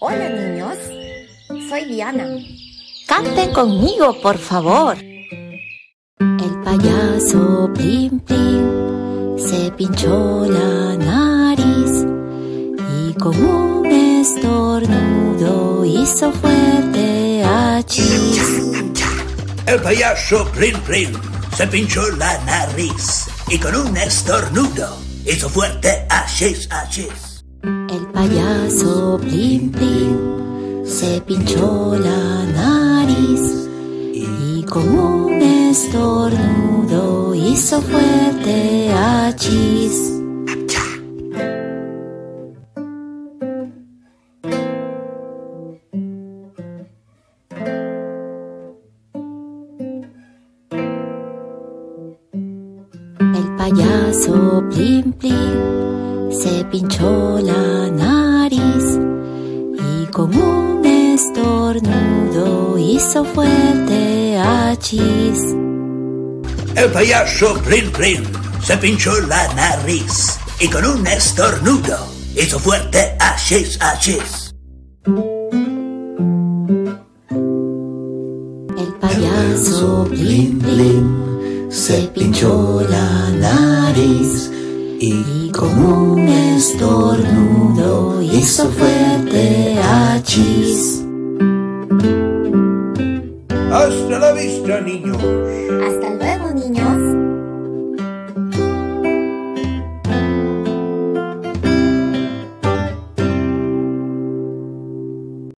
Hola, niños. Soy Diana. Canten conmigo, por favor. El payaso Plin Plin se pinchó la nariz y con un estornudo hizo fuerte achis. El payaso Plin Plin se pinchó la nariz y con un estornudo hizo fuerte achis, achis. El payaso Plin Plin se pinchó la nariz y con un estornudo hizo fuerte achis. El payaso Plin Plin se pinchó la nariz y con un estornudo hizo fuerte achis. El payaso Plin Plin se pinchó la nariz y con un estornudo hizo fuerte achis, achis. El payaso Plin Plin se pinchó la nariz y con un estornudo hizo fuerte achis. Hasta la vista, niños. Hasta luego, niños.